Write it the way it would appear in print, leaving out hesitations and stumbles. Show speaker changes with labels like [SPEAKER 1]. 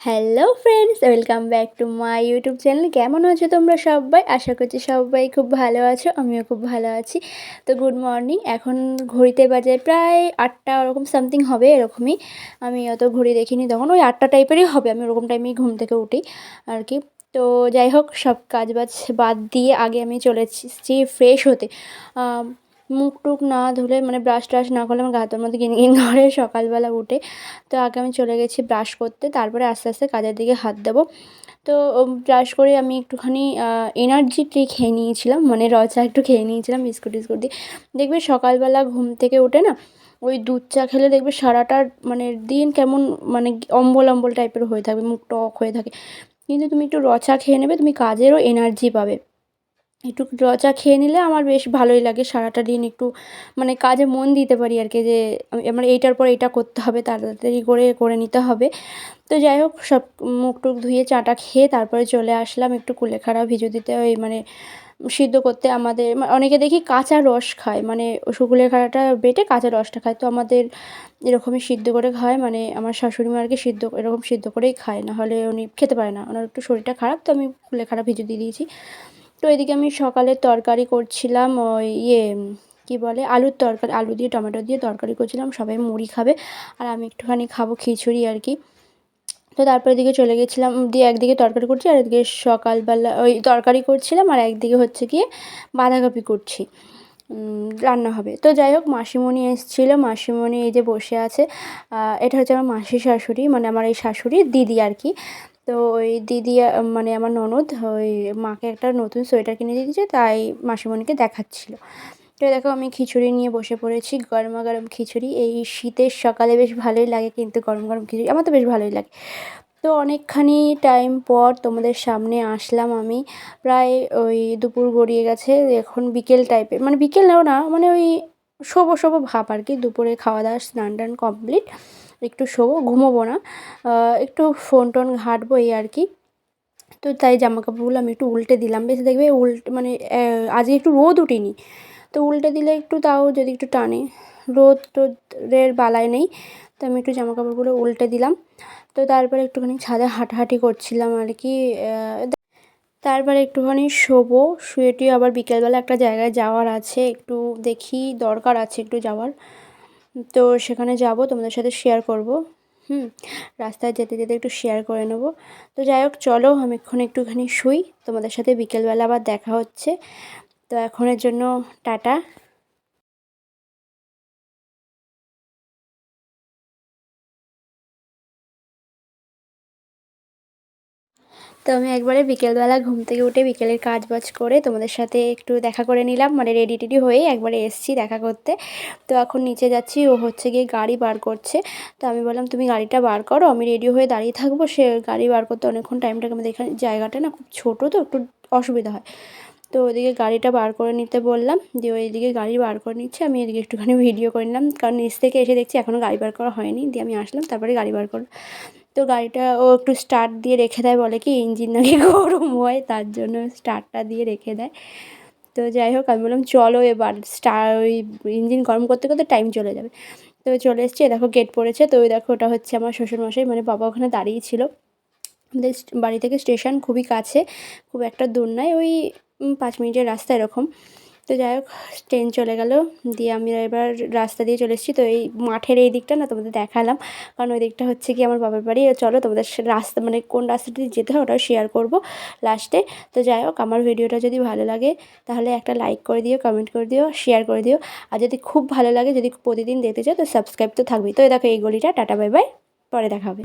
[SPEAKER 1] Hello friends, welcome back to my YouTube channel. কেমন আছো তোমরা সবাই? আশা করছি সবাই খুব ভালো আছো, আমিও খুব ভালো আছি। তো গুড মর্নিং। এখন ঘড়িতে বাজে প্রায় 8টা ওরকম সামথিং হবে, এরকমই। আমি অত ঘড়ি দেখিনি তখন, ওই 8টা টাইপেরই হবে। আমি ওরকম টাইমেই ঘুম থেকে উঠি আর কি। তো যাই হোক, সব কাজ বাজ বাদ দিয়ে আগে আমি চলে এসেছি ফ্রেশ হতে। মুখ টুক না ধুলে, মানে ব্রাশ ট্রাশ না করলে আমার গায়ের মধ্যে ঘিন ঘিন করে সকালবেলা উঠে। তো আগে আমি চলে গেছি ব্রাশ করতে, তারপরে আস্তে আস্তে কাজের দিকে হাত দেবো। তো ব্রাশ করে আমি একটুখানি এনার্জি টি খেয়ে নিয়েছিলাম, মানে র চা একটু খেয়ে নিয়েছিলাম বিস্কুট টিস্কুট দিয়ে। দেখবে সকালবেলা ঘুম থেকে উঠে না, ওই দুধ চা খেলে দেখবে সারাটা মানে দিন কেমন, মানে অম্বল অম্বল টাইপের হয়ে থাকবে, মুখ টক হয়ে থাকে। কিন্তু তুমি একটু র চা খেয়ে নেবে, তুমি কাজেরও এনার্জি পাবে। একটু র চা খেয়ে নিলে আমার বেশ ভালোই লাগে, সারাটা দিন একটু মানে কাজে মন দিতে পারি আর কি, যে আমার এইটার পর এইটা করতে হবে, তাড়াতাড়ি করে করে নিতে হবে। তো যাই হোক, সব মুখ টুক ধুয়ে চাটা খেয়ে তারপরে চলে আসলাম একটু কুলেখাড়া ভিজো দিতে, ওই মানে সিদ্ধ করতে। আমাদের অনেকে দেখি কাঁচা রস খায়, মানে কুলেখাড়াটা বেটে কাঁচা রসটা খায়। তো আমাদের এরকমই সিদ্ধ করে খায়, মানে আমার শাশুড়ি মা আর কি সিদ্ধ এরকম সিদ্ধ করেই খায়, নাহলে উনি খেতে পারে না, ওনার একটু শরীরটা খারাপ। তো আমি কুলেখাড়া ভিজো দিয়ে দিয়েছি। তো এদিকে আমি সকালে তরকারি করছিলাম, ওই কী বলে, আলুর তরকারি, আলু দিয়ে টমেটো দিয়ে তরকারি করছিলাম। সবাই মুড়ি খাবে আর আমি একটুখানি খাবো খিচুড়ি আর কি। তো তারপর এদিকে চলে গেছিলাম, দিয়ে একদিকে তরকারি করছি আর একদিকে সকালবেলা ওই তরকারি করছিলাম, আর একদিকে হচ্ছে গিয়ে বাঁধাকপি করছি, রান্না হবে। তো যাই হোক, মাসিমণি এসেছিলো, মাসিমণি এই যে বসে আছে। এটা হচ্ছে আমার মাসির শাশুড়ি, মানে আমার এই শাশুড়ির দিদি আর কি। তো ওই দিদি মানে আমার ননদ ওই মাকে একটা নতুন সোয়েটার কিনে দিয়ে দিয়েছে, তাই মাসিমণিকে দেখাচ্ছিলো। তো দেখো, আমি খিচুড়ি নিয়ে বসে পড়েছি, গরমা গরম খিচুড়ি। এই শীতের সকালে বেশ ভালোই লাগে, কিন্তু গরম গরম খিচুড়ি আমার তো বেশ ভালোই লাগে। তো অনেকখানি টাইম পর তোমাদের সামনে আসলাম আমি, প্রায় ওই দুপুর গড়িয়ে গেছে। এখন বিকেল টাইপের, মানে বিকেলেও না, মানে ওই শোবো শোবো ভাব আর কি। দুপুরে খাওয়া দাওয়া স্নান টান কমপ্লিট, একটু শোবো, ঘুমোবো না, একটু ফোন টোন ঘাঁটবো এই আর কি। তো তাই জামাকাপড়গুলো আমি একটু উল্টে দিলাম, বেশ দেখবে মানে আজকে একটু রোদ উঠেনি, তো উল্টে দিলে একটু, তাও যদি একটু টানে, রোদ টোদের বালাই নেই। তো আমি একটু জামাকাপড়গুলো উল্টে দিলাম। তো তারপরে একটুখানি ছাদে হাঁটাহাঁটি করছিলাম আর কি। তারপরে একটুখানি শোবো, শুয়ে টুয়ে আবার বিকেলবেলা একটা জায়গায় যাওয়ার আছে, একটু দেখি, দরকার আছে একটু যাওয়ার। তো সেখানে যাব, তোমাদের সাথে শেয়ার করব। রাস্তায় যেতে যেতে একটু শেয়ার করে নেবো। তো যাই হোক, চলো আমি এক্ষুনি একটুখানি শুই, তোমাদের সাথে বিকেলবেলা আবার দেখা হচ্ছে। তো এখনের জন্য টাটা। তো আমি একবারে বিকেলবেলা ঘুম থেকে উঠে বিকেলের কাজ বাজ করে তোমাদের সাথে একটু দেখা করে নিলাম, মানে রেডি টেডি হয়ে একবারে এসছি দেখা করতে। তো এখন নিচে যাচ্ছি, ও হচ্ছে গিয়ে গাড়ি বার করছে। তো আমি বললাম তুমি গাড়িটা বার করো, আমি রেডি হয়ে দাঁড়িয়ে থাকবো। সে গাড়ি বার করতে অনেকক্ষণ টাইমটাকে, আমাদের এখানে জায়গাটা না খুব ছোটো, তো একটু অসুবিধা হয়। তো ওইদিকে গাড়িটা বার করে নিতে বললাম, দিয়ে ওইদিকে গাড়ি বার করে নিচ্ছে, আমি এদিকে একটুখানি ভিডিও করে নিলাম, কারণ নিচ থেকে এসে দেখছি এখনও গাড়ি বার করা হয়নি। দিয়ে আমি আসলাম, তারপরে গাড়ি বার করলাম। তো গাড়িটা ও একটু স্টার্ট দিয়ে রেখে দেয়, বলে কি ইঞ্জিন নাকি গরম হয়, তার জন্য স্টার্টটা দিয়ে রেখে দেয়। তো যাই হোক, আমি বললাম চলো এবার ওই ইঞ্জিন গরম করতে করতে টাইম চলে যাবে। তো চলে এসেছি, দেখো গেট পড়েছে। তো ওই দেখো, ওটা হচ্ছে আমার শ্বশুরমশাই, মানে বাবা ওখানে দাঁড়িয়ে ছিল। আমাদের বাড়ি থেকে স্টেশন খুবই কাছে, খুব একটা দূর নয়, ওই 5 মিনিটের রাস্তা এরকম। তো যাই হোক, ট্রেন চলে গেল, দিয়ে আমি এবার রাস্তা দিয়ে চলে এসেছি। তো এই মাঠের এই দিকটা না তোমাদের দেখালাম, কারণ ওই দিকটা হচ্ছে কি আমার বাবার বাড়ি। চলো তোমাদের রাস্তা, মানে কোন রাস্তাটা দিয়ে যেতে হয় ওটাও শেয়ার করব লাস্টে। তো যাই হোক, আমার ভিডিওটা যদি ভালো লাগে তাহলে একটা লাইক করে দিও, কমেন্ট করে দিও, শেয়ার করে দিও। আর যদি খুব ভালো লাগে, যদি প্রতিদিন দেখতে চাও, তো সাবস্ক্রাইব তো থাকবেই। তো দেখো এই গলিটা, টাটা বাই বাই, পরে দেখা হবে।